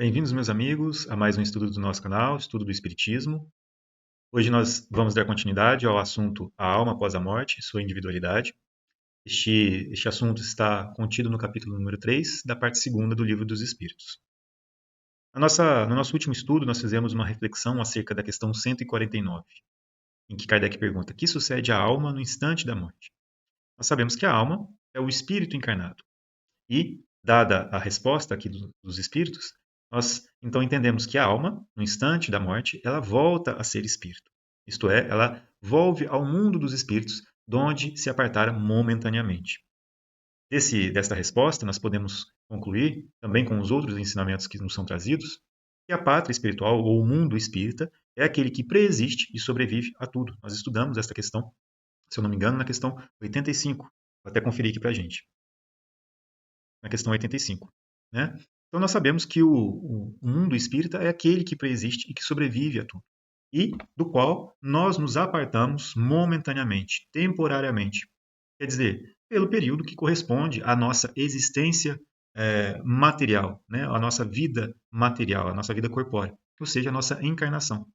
Bem-vindos, meus amigos, a mais um estudo do nosso canal, Estudo do Espiritismo. Hoje nós vamos dar continuidade ao assunto A Alma Após a Morte e Sua Individualidade. Este assunto está contido no capítulo número 3 da parte segunda do Livro dos Espíritos. No nosso último estudo, nós fizemos uma reflexão acerca da questão 149, em que Kardec pergunta: que sucede à alma no instante da morte? Nós sabemos que a alma é o espírito encarnado. E, dada a resposta aqui dos espíritos, nós então entendemos que a alma, no instante da morte, ela volta a ser espírito. Isto é, ela volve ao mundo dos espíritos, de onde se apartara momentaneamente. Desta resposta, nós podemos concluir, também com os outros ensinamentos que nos são trazidos, que a pátria espiritual, ou o mundo espírita, é aquele que preexiste e sobrevive a tudo. Nós estudamos esta questão, se eu não me engano, na questão 85. Vou até conferir aqui para a gente. Na questão 85. Né? Então, nós sabemos que o mundo espírita é aquele que preexiste e que sobrevive a tudo, e do qual nós nos apartamos momentaneamente, temporariamente. Quer dizer, pelo período que corresponde à nossa existência material, né? A nossa vida material, a nossa vida corpórea, ou seja, a nossa encarnação,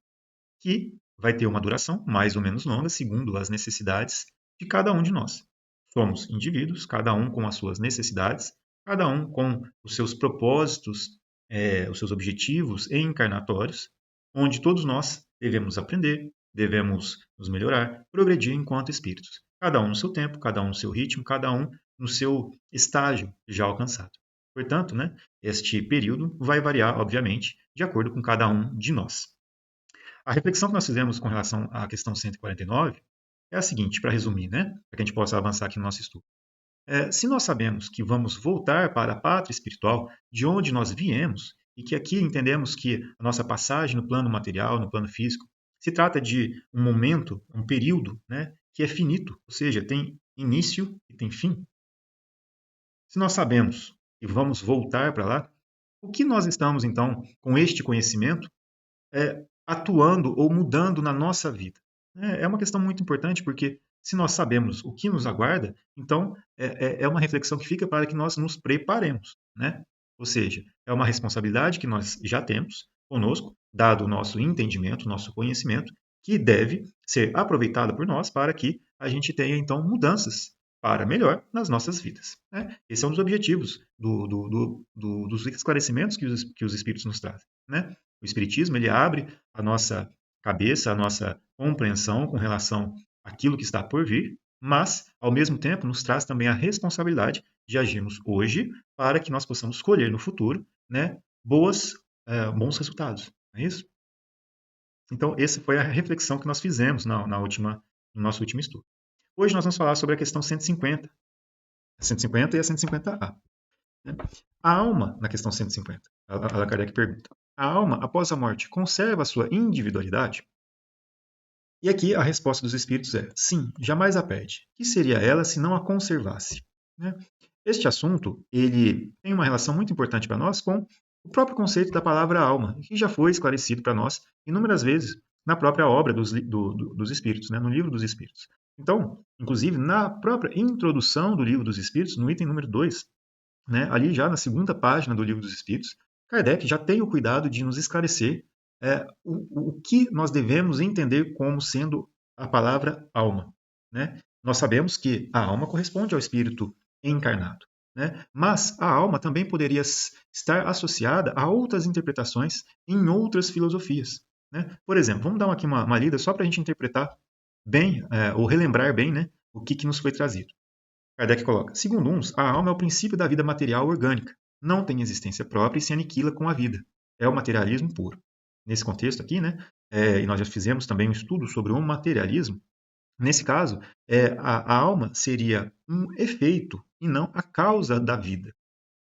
que vai ter uma duração mais ou menos longa, segundo as necessidades de cada um de nós. Somos indivíduos, cada um com as suas necessidades, cada um com os seus propósitos, os seus objetivos encarnatórios, onde todos nós devemos aprender, devemos nos melhorar, progredir enquanto espíritos. Cada um no seu tempo, cada um no seu ritmo, cada um no seu estágio já alcançado. Portanto, né, este período vai variar, obviamente, de acordo com cada um de nós. A reflexão que nós fizemos com relação à questão 149 é a seguinte, para resumir, né, para que a gente possa avançar aqui no nosso estudo. Se nós sabemos que vamos voltar para a pátria espiritual, de onde nós viemos, e que aqui entendemos que a nossa passagem no plano material, no plano físico, se trata de um momento, um período, né, que é finito, ou seja, tem início e tem fim. Se nós sabemos que vamos voltar para lá, o que nós estamos, então, com este conhecimento, atuando ou mudando na nossa vida? É uma questão muito importante, porque se nós sabemos o que nos aguarda, então é uma reflexão que fica para que nós nos preparemos, né? Ou seja, é uma responsabilidade que nós já temos conosco, dado o nosso entendimento, o nosso conhecimento, que deve ser aproveitada por nós para que a gente tenha, então, mudanças para melhor nas nossas vidas. Né? Esse é um dos objetivos dos esclarecimentos que os espíritos nos trazem. Né? O Espiritismo ele abre a nossa cabeça, a nossa compreensão com relação àquilo que está por vir, mas, ao mesmo tempo, nos traz também a responsabilidade de agirmos hoje para que nós possamos colher no futuro, né, bons resultados. Não é isso? Então, essa foi a reflexão que nós fizemos no nosso último estudo. Hoje nós vamos falar sobre a questão 150. A 150 e a 150A. Né? A alma, na questão 150, Allan Kardec pergunta: a alma, após a morte, conserva a sua individualidade? E aqui a resposta dos espíritos é: sim, jamais a perde. Que seria ela se não a conservasse? Né? Este assunto ele tem uma relação muito importante para nós com o próprio conceito da palavra alma, que já foi esclarecido para nós inúmeras vezes na própria obra dos espíritos, né? No livro dos espíritos. Então, inclusive, na própria introdução do livro dos espíritos, no item número 2, né, ali já na segunda página do livro dos espíritos, Kardec já tem o cuidado de nos esclarecer o que nós devemos entender como sendo a palavra alma. Né? Nós sabemos que a alma corresponde ao espírito encarnado, né? Mas a alma também poderia estar associada a outras interpretações em outras filosofias. Né? Por exemplo, vamos dar aqui uma lida só para a gente interpretar bem, ou relembrar bem, né, o que nos foi trazido. Kardec coloca: segundo uns, a alma é o princípio da vida material orgânica. Não tem existência própria e se aniquila com a vida. É o materialismo puro. Nesse contexto aqui, né, e nós já fizemos também um estudo sobre o materialismo. Nesse caso, a alma seria um efeito e não a causa da vida.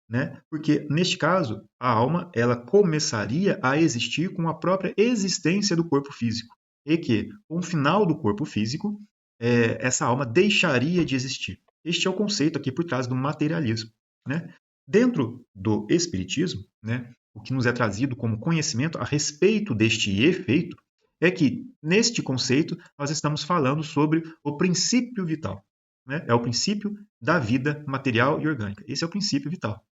Né? Porque, neste caso, a alma ela começaria a existir com a própria existência do corpo físico. E que, com o final do corpo físico, essa alma deixaria de existir. Este é o conceito aqui por trás do materialismo. Né? Dentro do Espiritismo, né, o que nos é trazido como conhecimento a respeito deste efeito é que, neste conceito, nós estamos falando sobre o princípio vital. Né? É o princípio da vida material e orgânica. Esse é o princípio vital.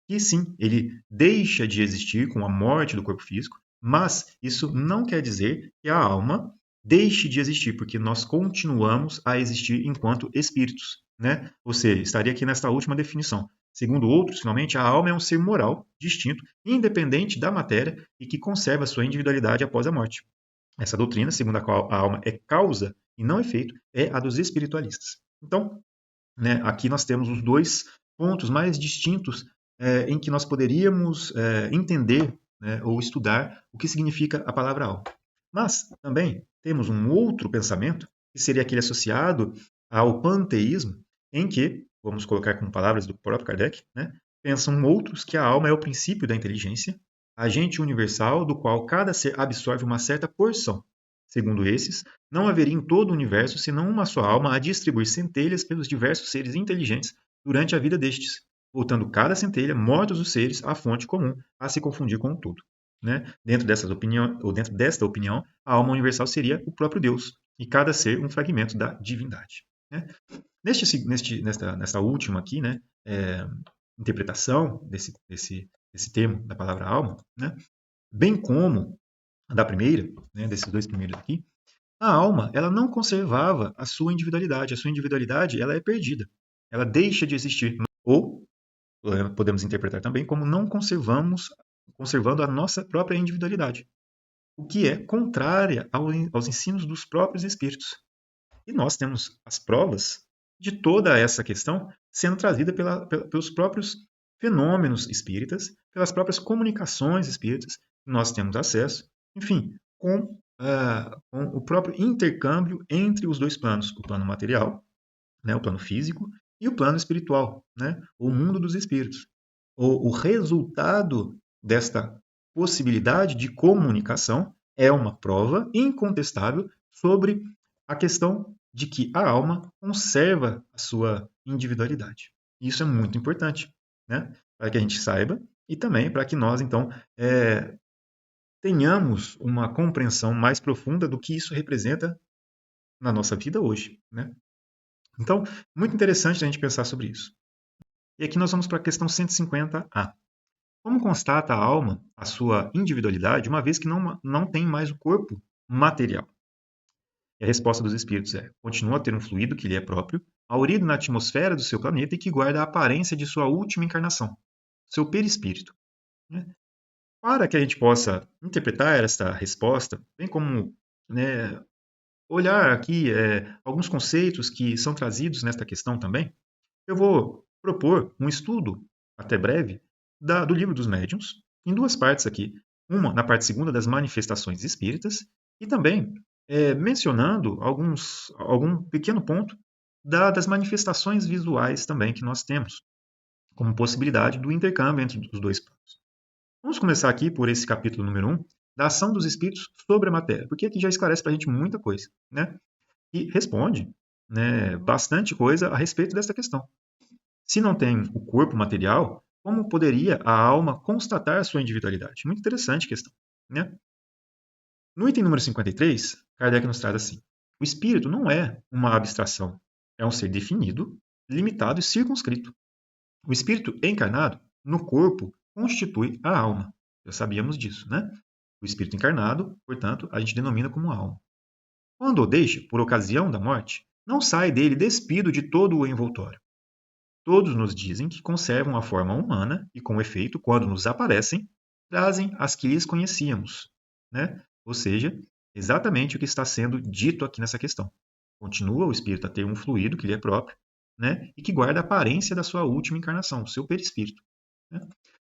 que sim, ele deixa de existir com a morte do corpo físico, mas isso não quer dizer que a alma deixe de existir, porque nós continuamos a existir enquanto espíritos, né? Ou seja, estaria aqui nesta última definição. Segundo outros, finalmente, a alma é um ser moral, distinto, independente da matéria e que conserva sua individualidade após a morte. Essa doutrina, segundo a qual a alma é causa e não efeito, é a dos espiritualistas. Então, né, aqui nós temos os dois pontos mais distintos em que nós poderíamos entender, né, ou estudar o que significa a palavra alma. Mas também temos um outro pensamento, que seria aquele associado ao panteísmo, em que, vamos colocar com palavras do próprio Kardec, né, pensam outros que a alma é o princípio da inteligência, agente universal do qual cada ser absorve uma certa porção. Segundo esses, não haveria em todo o universo senão uma só alma a distribuir centelhas pelos diversos seres inteligentes durante a vida destes, voltando cada centelha, mortos os seres, à fonte comum, a se confundir com o todo. Né? Dentro desta opinião, a alma universal seria o próprio Deus, e cada ser um fragmento da divindade. Né? Nesta última aqui, né, interpretação desse termo da palavra alma, né, bem como a da primeira, né, desses dois primeiros aqui, a alma, ela não conservava a sua individualidade. A sua individualidade, ela é perdida. Ela deixa de existir. Ou podemos interpretar também como não conservando a nossa própria individualidade, o que é contrária aos ensinos dos próprios espíritos. E nós temos as provas de toda essa questão sendo trazida pelos próprios fenômenos espíritas, pelas próprias comunicações espíritas, que nós temos acesso, enfim, com o próprio intercâmbio entre os dois planos, o plano material, né, o plano físico, e o plano espiritual, né, o mundo dos espíritos. O resultado desta possibilidade de comunicação é uma prova incontestável sobre a questão de que a alma conserva a sua individualidade. Isso é muito importante, né? Para que a gente saiba e também para que nós, então, tenhamos uma compreensão mais profunda do que isso representa na nossa vida hoje, né? Então, muito interessante a gente pensar sobre isso. E aqui nós vamos para a questão 150A. Como constata a alma a sua individualidade, uma vez que não tem mais o corpo material? E a resposta dos espíritos é: continua a ter um fluido que lhe é próprio, aurido na atmosfera do seu planeta e que guarda a aparência de sua última encarnação, seu perispírito. Né? Para que a gente possa interpretar esta resposta, bem como, né, olhar aqui alguns conceitos que são trazidos nesta questão também, eu vou propor um estudo, até breve, do Livro dos Médiuns, em duas partes aqui. Uma na parte segunda das manifestações espíritas e também mencionando algum pequeno ponto das manifestações visuais também que nós temos, como possibilidade do intercâmbio entre os dois planos. Vamos começar aqui por esse capítulo número 1, da ação dos espíritos sobre a matéria, porque aqui já esclarece para a gente muita coisa, né? E responde, né, bastante coisa a respeito dessa questão. Se não tem o corpo material, como poderia a alma constatar sua individualidade? Muito interessante a questão, né? No item número 53, Kardec nos traz assim: o espírito não é uma abstração, é um ser definido, limitado e circunscrito. O espírito encarnado no corpo constitui a alma. Já sabíamos disso, né? O espírito encarnado, portanto, a gente denomina como alma. Quando o deixa, por ocasião da morte, não sai dele despido de todo o envoltório. Todos nos dizem que conservam a forma humana e, com efeito, quando nos aparecem, trazem as que lhes conhecíamos, né? Ou seja, exatamente o que está sendo dito aqui nessa questão. Continua o espírito a ter um fluido que lhe é próprio, né? E que guarda a aparência da sua última encarnação, o seu perispírito. Né?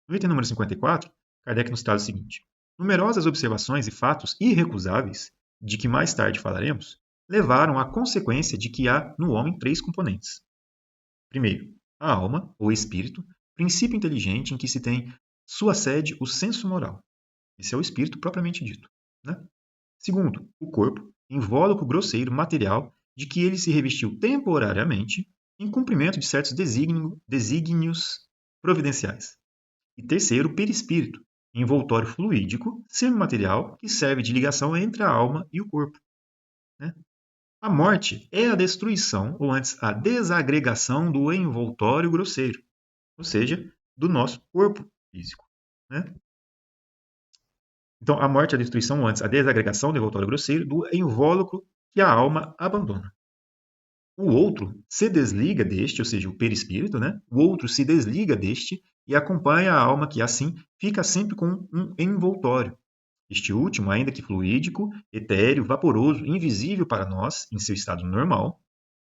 No item número 54, Kardec nos traz o seguinte: numerosas observações e fatos irrecusáveis, de que mais tarde falaremos, levaram à consequência de que há no homem três componentes. Primeiro, a alma, ou espírito, princípio inteligente em que se tem sua sede o senso moral. Esse é o espírito propriamente dito. Né? Segundo, o corpo, invólucro grosseiro material de que ele se revestiu temporariamente em cumprimento de certos desígnios providenciais. E terceiro, o perispírito, envoltório fluídico, semimaterial, que serve de ligação entre a alma e o corpo. Né? A morte é a destruição, ou antes, a desagregação do envoltório grosseiro, ou seja, do nosso corpo físico, né? Então, a morte é a destruição antes, a desagregação do envoltório grosseiro do invólucro que a alma abandona. O outro se desliga deste, ou seja, o perispírito, né? O outro se desliga deste e acompanha a alma que, assim, fica sempre com um envoltório. Este último, ainda que fluídico, etéreo, vaporoso, invisível para nós, em seu estado normal,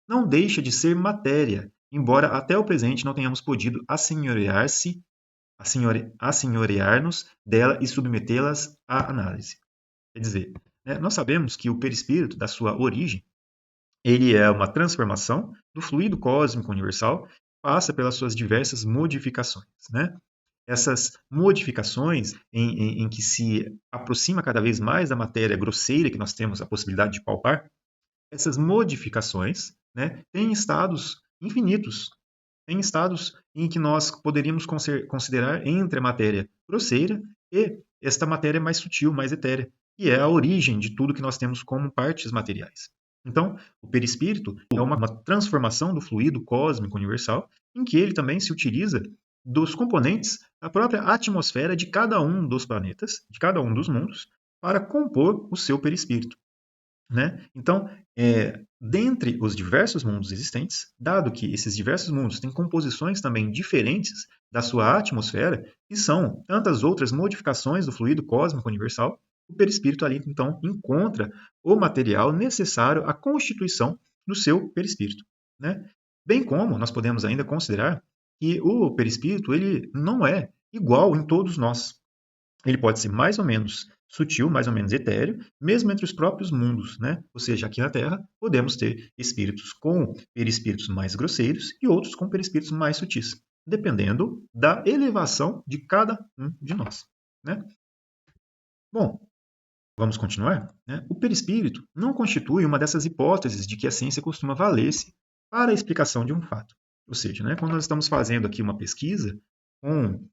não deixa de ser matéria, embora até o presente não tenhamos podido assenhorear-nos dela e submetê-las à análise. Quer dizer, né, nós sabemos que o perispírito, da sua origem, ele é uma transformação do fluido cósmico universal, passa pelas suas diversas modificações, né? Essas modificações em que se aproxima cada vez mais da matéria grosseira que nós temos a possibilidade de palpar, essas modificações, né, têm estados infinitos, têm estados em que nós poderíamos considerar entre a matéria grosseira e esta matéria mais sutil, mais etérea, que é a origem de tudo que nós temos como partes materiais. Então, o perispírito é uma transformação do fluido cósmico universal, em que ele também se utiliza dos componentes da própria atmosfera de cada um dos planetas, de cada um dos mundos, para compor o seu perispírito, né? Então, dentre os diversos mundos existentes, dado que esses diversos mundos têm composições também diferentes da sua atmosfera, e são tantas outras modificações do fluido cósmico universal, o perispírito ali, então, encontra o material necessário à constituição do seu perispírito, né? Bem como nós podemos ainda considerar que o perispírito ele não é igual em todos nós. Ele pode ser mais ou menos sutil, mais ou menos etéreo, mesmo entre os próprios mundos, né? Ou seja, aqui na Terra podemos ter espíritos com perispíritos mais grosseiros e outros com perispíritos mais sutis, dependendo da elevação de cada um de nós, né? Bom, vamos continuar, né? O perispírito não constitui uma dessas hipóteses de que a ciência costuma valer-se para a explicação de um fato. Ou seja, né, quando nós estamos fazendo aqui uma pesquisa com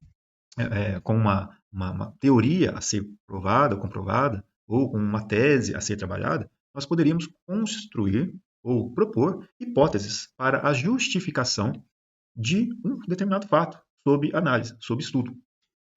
uma teoria a ser provada, comprovada, ou com uma tese a ser trabalhada, nós poderíamos construir ou propor hipóteses para a justificação de um determinado fato, sob análise, sob estudo.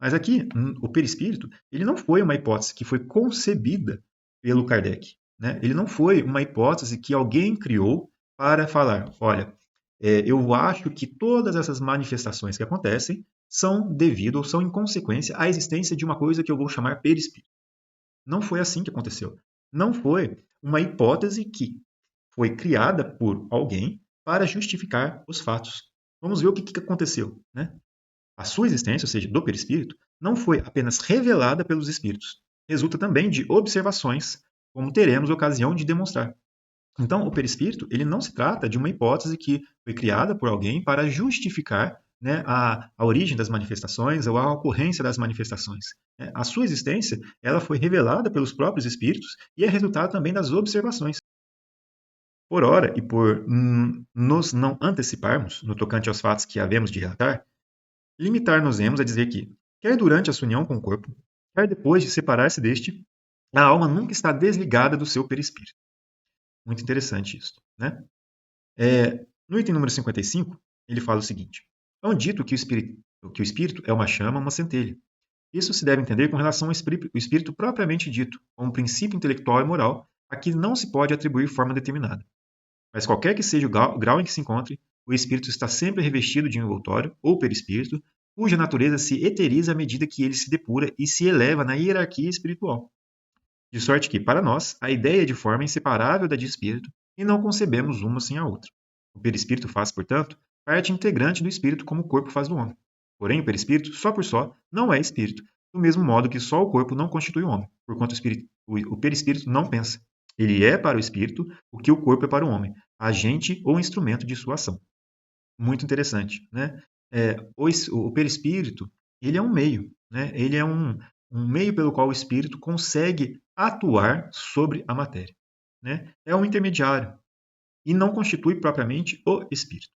Mas aqui, o perispírito, ele não foi uma hipótese que foi concebida pelo Kardec, né? Ele não foi uma hipótese que alguém criou para falar, olha, eu acho que todas essas manifestações que acontecem são devido ou são em consequência à existência de uma coisa que eu vou chamar perispírito. Não foi assim que aconteceu. Não foi uma hipótese que foi criada por alguém para justificar os fatos. Vamos ver o que aconteceu, né? A sua existência, ou seja, do perispírito, não foi apenas revelada pelos espíritos. Resulta também de observações, como teremos ocasião de demonstrar. Então, o perispírito, ele não se trata de uma hipótese que foi criada por alguém para justificar, né, a origem das manifestações ou a ocorrência das manifestações, né? A sua existência, ela foi revelada pelos próprios espíritos e é resultado também das observações. Por ora, e por nos não anteciparmos no tocante aos fatos que havemos de relatar, limitar-nos-emos a dizer que, quer durante a sua união com o corpo, quer depois de separar-se deste, a alma nunca está desligada do seu perispírito. Muito interessante isso, né? No item número 55, ele fala o seguinte: é dito que o espírito é uma chama, uma centelha. Isso se deve entender com relação ao espírito propriamente dito, como um princípio intelectual e moral, a que não se pode atribuir forma determinada. Mas qualquer que seja o grau em que se encontre, o espírito está sempre revestido de um envoltório, ou perispírito, cuja natureza se eteriza à medida que ele se depura e se eleva na hierarquia espiritual. De sorte que, para nós, a ideia é de forma inseparável da de espírito e não concebemos uma sem a outra. O perispírito faz, portanto, parte integrante do espírito como o corpo faz do homem. Porém, o perispírito, só por só, não é espírito, do mesmo modo que só o corpo não constitui o homem, porquanto o perispírito não pensa. Ele é para o espírito o que o corpo é para o homem, agente ou instrumento de sua ação. Muito interessante, né? O perispírito, ele é um meio, né? Ele é um meio pelo qual o espírito consegue atuar sobre a matéria, né? É um intermediário e não constitui propriamente o espírito,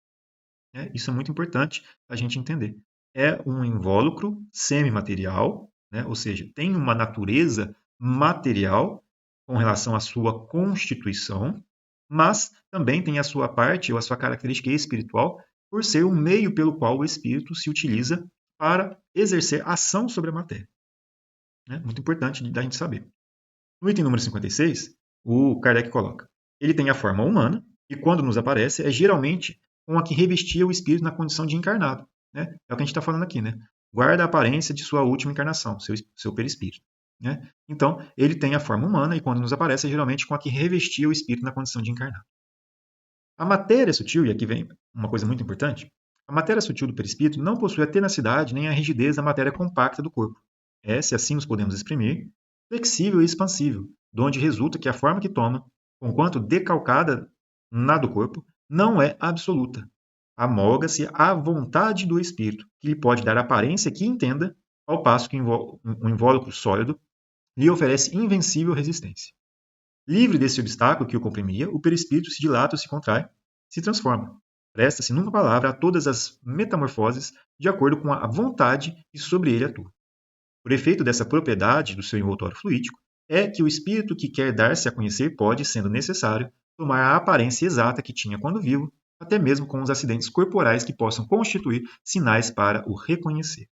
né? Isso é muito importante a gente entender. É um invólucro semimaterial, né? Ou seja, tem uma natureza material com relação à sua constituição, mas também tem a sua parte ou a sua característica espiritual por ser o meio pelo qual o espírito se utiliza para exercer ação sobre a matéria. Né? Muito importante da gente saber. No item número 56, o Kardec coloca: ele tem a forma humana e, quando nos aparece, é geralmente com a que revestia o espírito na condição de encarnado. Né? É o que a gente está falando aqui. Né? Guarda a aparência de sua última encarnação, seu perispírito. Né? Então, ele tem a forma humana e, quando nos aparece, é geralmente com a que revestia o espírito na condição de encarnado. A matéria sutil, e aqui vem uma coisa muito importante, a matéria sutil do perispírito não possui a tenacidade nem a rigidez da matéria compacta do corpo. É, se assim nos podemos exprimir, flexível e expansível, de onde resulta que a forma que toma, conquanto decalcada na do corpo, não é absoluta. Amolga-se à vontade do espírito, que lhe pode dar a aparência que entenda, ao passo que um invólucro sólido lhe oferece invencível resistência. Livre desse obstáculo que o comprimia, o perispírito se dilata ou se contrai, se transforma. Presta-se, numa palavra, a todas as metamorfoses de acordo com a vontade que sobre ele atua. Por efeito dessa propriedade do seu envoltório fluídico, é que o espírito que quer dar-se a conhecer pode, sendo necessário, tomar a aparência exata que tinha quando vivo, até mesmo com os acidentes corporais que possam constituir sinais para o reconhecer.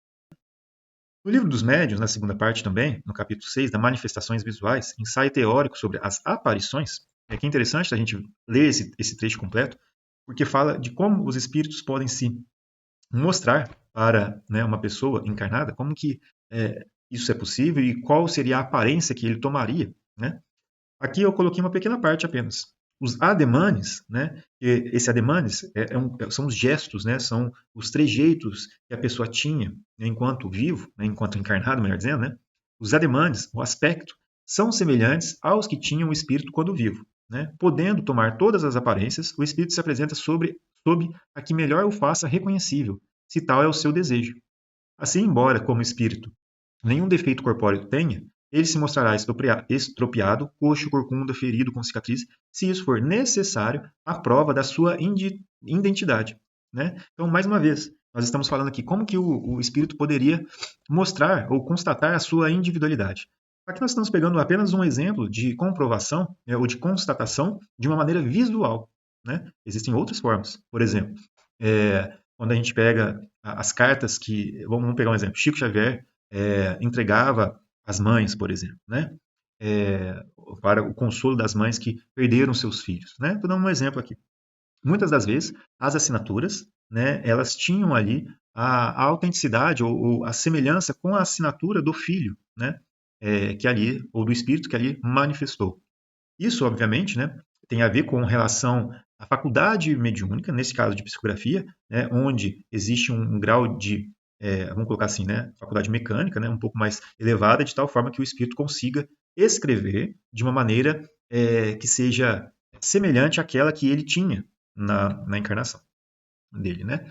No livro dos médiuns, na segunda parte também, no capítulo 6, da Manifestações Visuais, ensaio teórico sobre as aparições, é que é interessante a gente ler esse trecho completo, porque fala de como os espíritos podem se mostrar para, né, uma pessoa encarnada, como que isso é possível e qual seria a aparência que ele tomaria. Né? Aqui eu coloquei uma pequena parte apenas. Os ademanes, né? Esse ademanes são os gestos, né? São os trejeitos que a pessoa tinha, né, enquanto vivo, né, enquanto encarnado, melhor dizendo, né? Os ademanes, o aspecto, são semelhantes aos que tinham o espírito quando vivo. Né? Podendo tomar todas as aparências, o espírito se apresenta sob a que melhor o faça reconhecível, se tal é o seu desejo. Assim, embora, como espírito, nenhum defeito corpóreo tenha, ele se mostrará estropiado, coxo, corcunda, ferido com cicatriz, se isso for necessário à prova da sua identidade. Né? Então, mais uma vez, nós estamos falando aqui como que o espírito poderia mostrar ou constatar a sua individualidade. Aqui nós estamos pegando apenas um exemplo de comprovação, né, ou de constatação de uma maneira visual. Né? Existem outras formas. Por exemplo, quando a gente pega as cartas que... Vamos pegar um exemplo. Chico Xavier entregava às mães, por exemplo, né? Para o consolo das mães que perderam seus filhos. Né? Vou dar um exemplo aqui. Muitas das vezes, as assinaturas, né, elas tinham ali a autenticidade ou a semelhança com a assinatura do filho, né, que ali, ou do espírito que ali manifestou. Isso, obviamente, né, tem a ver com relação à faculdade mediúnica, nesse caso de psicografia, né, onde existe um grau de, vamos colocar assim, né, faculdade mecânica, né, um pouco mais elevada, de tal forma que o espírito consiga escrever de uma maneira que seja semelhante àquela que ele tinha na encarnação dele, né?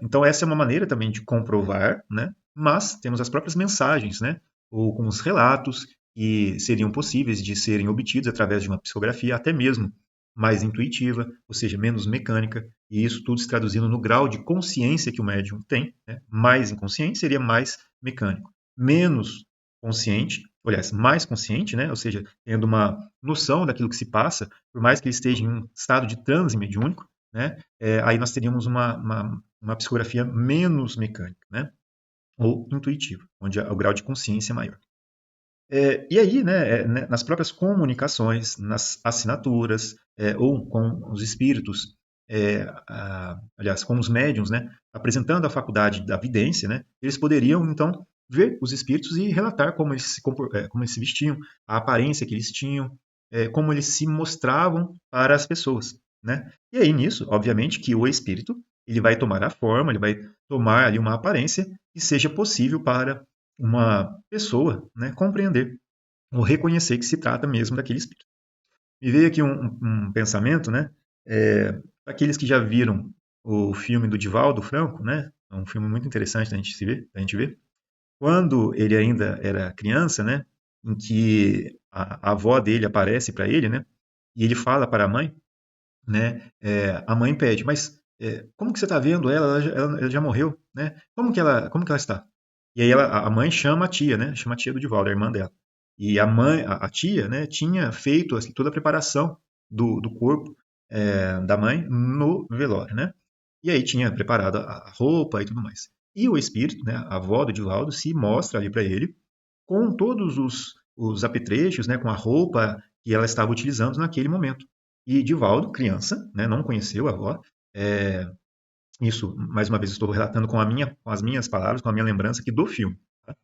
Então essa é uma maneira também de comprovar, né? Mas temos as próprias mensagens, né? Ou com os relatos que seriam possíveis de serem obtidos através de uma psicografia, até mesmo mais intuitiva, ou seja, menos mecânica, e isso tudo se traduzindo no grau de consciência que o médium tem. Né? Mais inconsciente seria mais mecânico. Menos consciente, aliás, mais consciente, né? Ou seja, tendo uma noção daquilo que se passa, por mais que ele esteja em um estado de transe mediúnico, né? Aí nós teríamos uma psicografia menos mecânica, né? Ou intuitiva, onde o grau de consciência é maior. E aí, né, nas próprias comunicações, nas assinaturas, ou com os espíritos, aliás, com os médiuns, né, apresentando a faculdade da vidência, né, eles poderiam, então, ver os espíritos e relatar como como eles se vestiam, a aparência que eles tinham, como eles se mostravam para as pessoas. Né? E aí, nisso, obviamente, que o espírito ele vai tomar a forma, ele vai tomar ali uma aparência que seja possível para uma pessoa, né, compreender ou reconhecer que se trata mesmo daquele espírito. Me veio aqui um pensamento, né, aqueles que já viram o filme do Divaldo Franco, né, é um filme muito interessante da gente ver, quando ele ainda era criança, né, em que a avó dele aparece para ele, né, e ele fala para a mãe, né, a mãe pede, mas como que você está vendo ela? Ela já morreu, né? Como que ela está? E aí a mãe chama a tia, né? Chama a tia do Divaldo, a irmã dela. E a mãe, a tia, né, tinha feito assim, toda a preparação do corpo da mãe no velório, né? E aí tinha preparado a roupa e tudo mais. e o espírito, né, a avó do Divaldo, se mostra ali para ele com todos os apetrechos, né, com a roupa que ela estava utilizando naquele momento. E Divaldo, criança, né, não conheceu a avó. É, isso, mais uma vez, estou relatando com as minhas palavras, com a minha lembrança aqui do filme. Tá?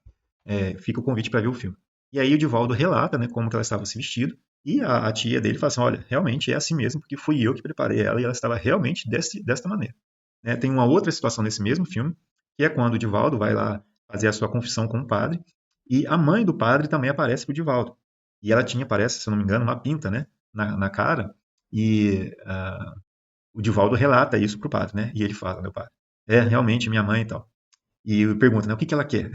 Fica o convite para ver o filme. E aí o Divaldo relata, né, como que ela estava se vestindo, e a tia dele fala assim, olha, realmente é assim mesmo, porque fui eu que preparei ela e ela estava realmente desta maneira. Né? Tem uma outra situação nesse mesmo filme, que é quando o Divaldo vai lá fazer a sua confissão com o padre, e a mãe do padre também aparece para o Divaldo. E ela tinha, parece, se eu não me engano, uma pinta, né, na cara, e o Divaldo relata isso para o padre, né, e ele fala, meu padre, realmente minha mãe e tal. E pergunta, né, o que que ela quer?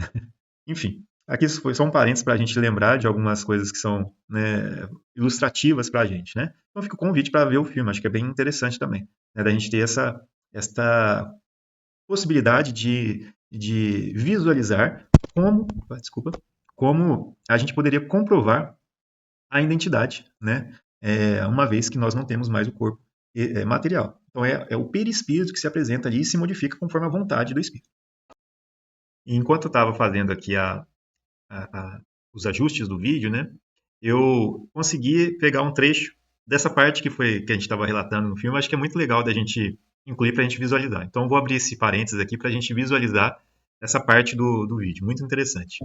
Enfim, aqui isso foi só um parênteses para a gente lembrar de algumas coisas que são, né, ilustrativas para a gente, né? Então fica o convite para ver o filme, acho que é bem interessante também, né, da gente ter esta possibilidade de visualizar desculpa, como a gente poderia comprovar a identidade, né? Uma vez que nós não temos mais o corpo material. Então é o perispírito que se apresenta ali e se modifica conforme a vontade do espírito. E enquanto eu estava fazendo aqui os ajustes do vídeo, né? Eu consegui pegar um trecho dessa parte que a gente estava relatando no filme. Acho que é muito legal da gente incluir para a gente visualizar. Então, eu vou abrir esse parênteses aqui para a gente visualizar essa parte do vídeo. Muito interessante.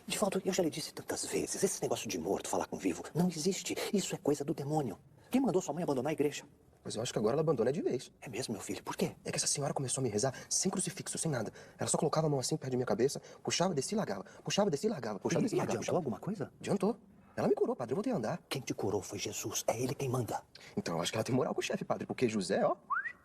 Divaldo, eu já lhe disse tantas vezes, esse negócio de morto falar com vivo não existe. Isso é coisa do demônio. Quem mandou sua mãe abandonar a igreja? Mas eu acho que agora ela abandona de vez. É mesmo, meu filho? Por quê? É que essa senhora começou a me rezar sem crucifixo, sem nada. Ela só colocava a mão assim perto de minha cabeça, puxava, descia e largava. Puxava, descia e largava. Puxava, descia e largava. Adiantou alguma coisa? Adiantou. Ela me curou, padre. Eu voltei a andar. Quem te curou foi Jesus. É ele quem manda. Então eu acho que ela tem moral com o chefe, padre. Porque José, ó,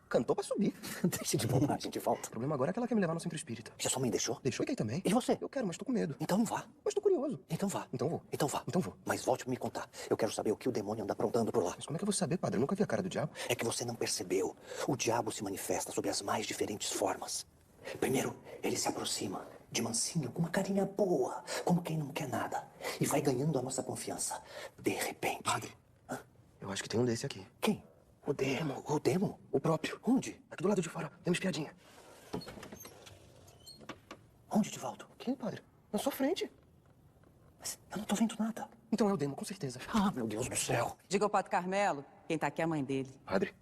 cantou pra subir. Deixa de bobagem, de volta. O problema agora é que ela quer me levar no centro espírita. Já sua mãe deixou? Deixou e quer ir também. E você? Eu quero, mas tô com medo. Então vá. Mas tô curioso. Então vá. Então vou. Então vá. Então vou. Mas volte pra me contar. Eu quero saber o que o demônio anda aprontando por lá. Mas como é que eu vou saber, padre? Eu nunca vi a cara do diabo. É que você não percebeu. O diabo se manifesta sob as mais diferentes formas. Primeiro, ele se aproxima de mansinho, com uma carinha boa, como quem não quer nada. E vai ganhando a nossa confiança. De repente... Padre, eu acho que tem um desse aqui. Quem? O demo. O demo? O próprio. Onde? Aqui do lado de fora. Tem uma espiadinha. Onde, Divaldo? Quem, padre? Na sua frente. Mas eu não tô vendo nada. Então é o demo, com certeza. Ah, meu Deus do céu. Diga ao Padre Carmelo, quem tá aqui é a mãe dele. Padre,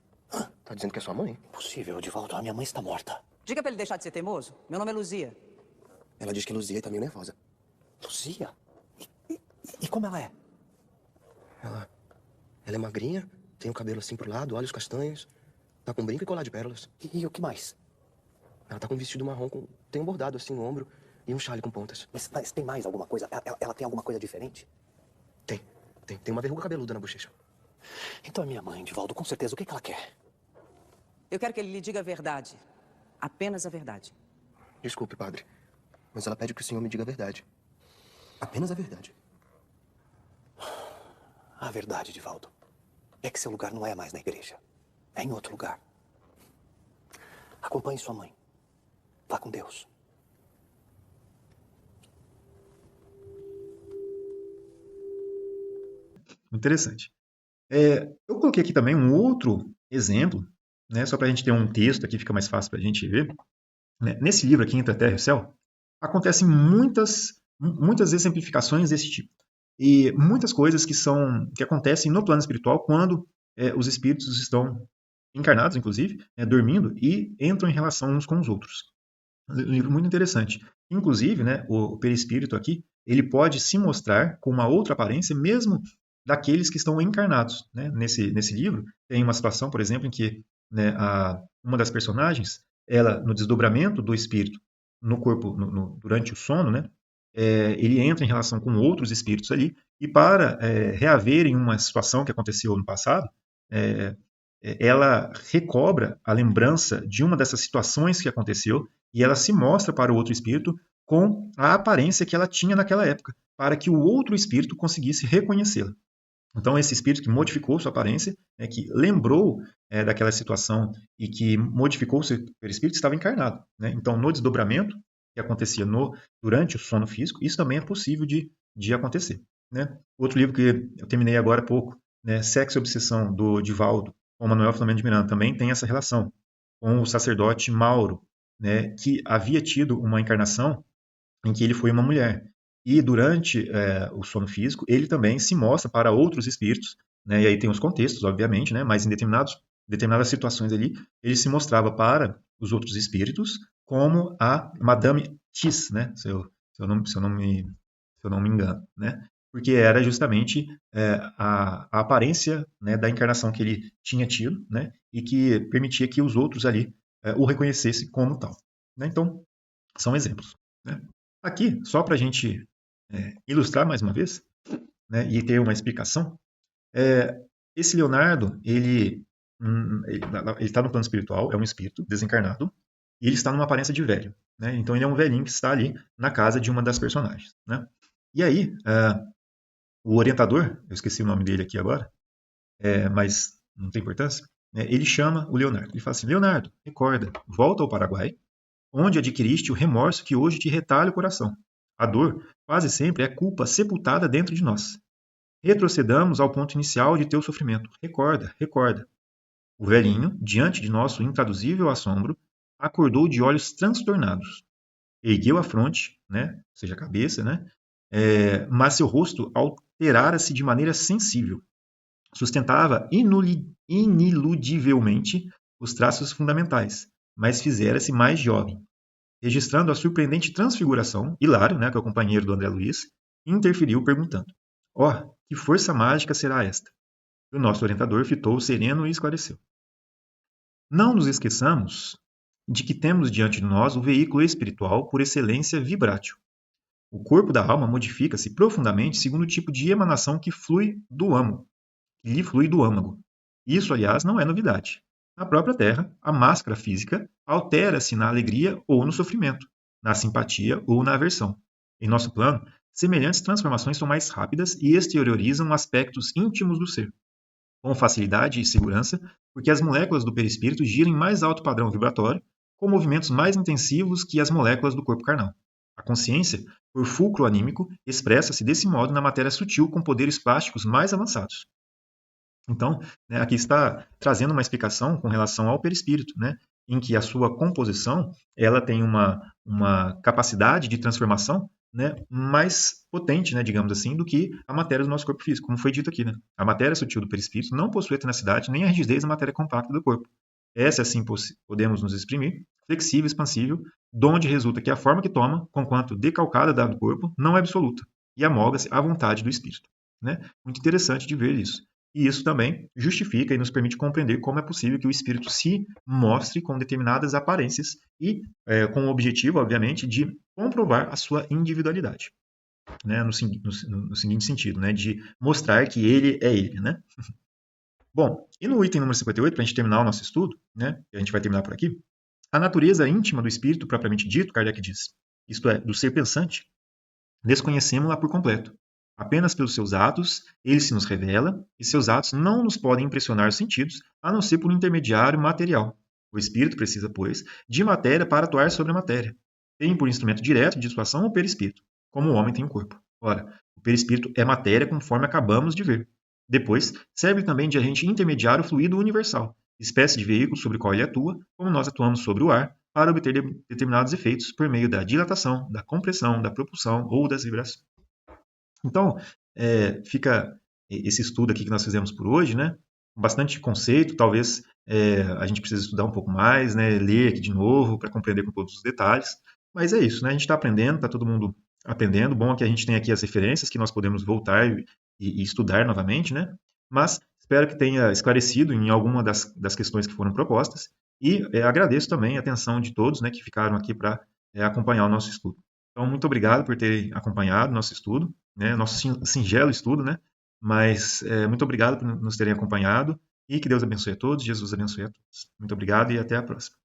tá dizendo que é sua mãe? Impossível, Divaldo. A minha mãe está morta. Diga pra ele deixar de ser teimoso. Meu nome é Luzia. Ela diz que é Luzia e tá meio nervosa. Luzia? E como ela é? Ela é magrinha, tem o cabelo assim pro lado, olhos castanhos, tá com brinco e colar de pérolas. E o que mais? Ela tá com um vestido marrom, tem um bordado assim no ombro e um chale com pontas. Mas tem mais alguma coisa? Ela tem alguma coisa diferente? Tem uma verruga cabeluda na bochecha. Então é minha mãe, Divaldo. Com certeza. O que ela quer? Eu quero que ele lhe diga a verdade. Apenas a verdade. Desculpe, padre, mas ela pede que o senhor me diga a verdade. Apenas a verdade. A verdade, Divaldo, é que seu lugar não é mais na igreja. É em outro lugar. Acompanhe sua mãe. Vá com Deus. Interessante. Eu coloquei aqui também um outro exemplo, né, só para a gente ter um texto aqui, fica mais fácil para a gente ver. Né? Nesse livro aqui, Entre a Terra e o Céu, acontecem muitas exemplificações desse tipo. E muitas coisas que acontecem no plano espiritual quando os espíritos estão encarnados, inclusive, dormindo, e entram em relação uns com os outros. Um livro muito interessante. Inclusive, né, o perispírito aqui, ele pode se mostrar com uma outra aparência, mesmo daqueles que estão encarnados. Né? Nesse livro, tem uma situação, por exemplo, em que, né, uma das personagens, ela, no desdobramento do espírito no corpo, durante o sono, né, ele entra em relação com outros espíritos ali, e para reaverem uma situação que aconteceu no passado, ela recobra a lembrança de uma dessas situações que aconteceu e ela se mostra para o outro espírito com a aparência que ela tinha naquela época, para que o outro espírito conseguisse reconhecê-la. Então, esse espírito que modificou sua aparência, que lembrou daquela situação e que modificou o seu perispírito, estava encarnado. Né? Então, no desdobramento que acontecia durante o sono físico, isso também é possível de acontecer. Né? Outro livro que eu terminei agora há pouco, né, Sexo e Obsessão, do Divaldo, com Manuel Filomeno de Miranda, também tem essa relação com o sacerdote Mauro, né, que havia tido uma encarnação em que ele foi uma mulher. E durante o sono físico, ele também se mostra para outros espíritos, né, e aí tem os contextos, obviamente, né, mas em determinadas situações ali, ele se mostrava para os outros espíritos como a Madame X, né, se eu não me engano, né, porque era justamente a aparência, né, da encarnação que ele tinha tido, né, e que permitia que os outros ali o reconhecessem como tal. Né? Então, são exemplos. Né? Aqui, só para a gente ilustrar mais uma vez, né, e ter uma explicação, esse Leonardo, ele está no plano espiritual, é um espírito desencarnado, e ele está numa aparência de velho. Né? Então, ele é um velhinho que está ali na casa de uma das personagens. Né? E aí, o orientador, eu esqueci o nome dele aqui agora, mas não tem importância, né, ele chama o Leonardo. Ele fala assim, Leonardo, recorda, volta ao Paraguai, onde adquiriste o remorso que hoje te retalha o coração. A dor, quase sempre, é culpa sepultada dentro de nós. Retrocedamos ao ponto inicial de teu sofrimento. Recorda, recorda. O velhinho, diante de nosso intraduzível assombro, acordou de olhos transtornados. Ergueu a fronte, né, ou seja, a cabeça, né, mas seu rosto alterara-se de maneira sensível. Sustentava ineludivelmente os traços fundamentais, mas fizera-se mais jovem. Registrando a surpreendente transfiguração, Hilário, né, que é o companheiro do André Luiz, interferiu perguntando: "Oh, que força mágica será esta?" E o nosso orientador fitou sereno e esclareceu: "Não nos esqueçamos de que temos diante de nós o veículo espiritual por excelência vibrátil. O corpo da alma modifica-se profundamente segundo o tipo de emanação que lhe flui do âmago. Isso, aliás, não é novidade. Na própria Terra, a máscara física altera-se na alegria ou no sofrimento, na simpatia ou na aversão. Em nosso plano, semelhantes transformações são mais rápidas e exteriorizam aspectos íntimos do ser, com facilidade e segurança, porque as moléculas do perispírito giram em mais alto padrão vibratório, com movimentos mais intensivos que as moléculas do corpo carnal. A consciência, por fulcro anímico, expressa-se desse modo na matéria sutil com poderes plásticos mais avançados. Então, né, aqui está trazendo uma explicação com relação ao perispírito, né, em que a sua composição ela tem uma capacidade de transformação, né, mais potente, né, digamos assim, do que a matéria do nosso corpo físico, como foi dito aqui. Né? A matéria sutil do perispírito não possui a tenacidade nem a rigidez da matéria compacta do corpo. Essa, assim, podemos nos exprimir, flexível, expansível, donde resulta que a forma que toma, conquanto decalcada da do corpo, não é absoluta, e amolga-se à vontade do espírito. Né? Muito interessante de ver isso. E isso também justifica e nos permite compreender como é possível que o espírito se mostre com determinadas aparências e com o objetivo, obviamente, de comprovar a sua individualidade. Né? No seguinte sentido, né? De mostrar que ele é ele. Né? Bom, e no item número 58, para a gente terminar o nosso estudo, né? A gente vai terminar por aqui, a natureza íntima do espírito, propriamente dito, Kardec diz, isto é, do ser pensante, desconhecemos-la por completo. Apenas pelos seus atos, ele se nos revela, e seus atos não nos podem impressionar os sentidos, a não ser por um intermediário material. O espírito precisa, pois, de matéria para atuar sobre a matéria. Tem por instrumento direto de dissuasão o perispírito, como o homem tem um corpo. Ora, o perispírito é matéria conforme acabamos de ver. Depois, serve também de agente intermediário fluido universal, espécie de veículo sobre o qual ele atua, como nós atuamos sobre o ar, para obter determinados efeitos por meio da dilatação, da compressão, da propulsão ou das vibrações. Então, fica esse estudo aqui que nós fizemos por hoje, né? Com bastante conceito, talvez a gente precise estudar um pouco mais, né? Ler aqui de novo para compreender com todos os detalhes. Mas é isso, né? A gente está aprendendo, está todo mundo aprendendo. Bom é que a gente tem aqui as referências que nós podemos voltar e estudar novamente, né? Mas espero que tenha esclarecido em alguma das questões que foram propostas. E agradeço também a atenção de todos, né, que ficaram aqui para acompanhar o nosso estudo. Então, muito obrigado por terem acompanhado o nosso estudo, né, nosso singelo estudo, né? Mas muito obrigado por nos terem acompanhado e que Deus abençoe a todos, Jesus abençoe a todos. Muito obrigado e até a próxima.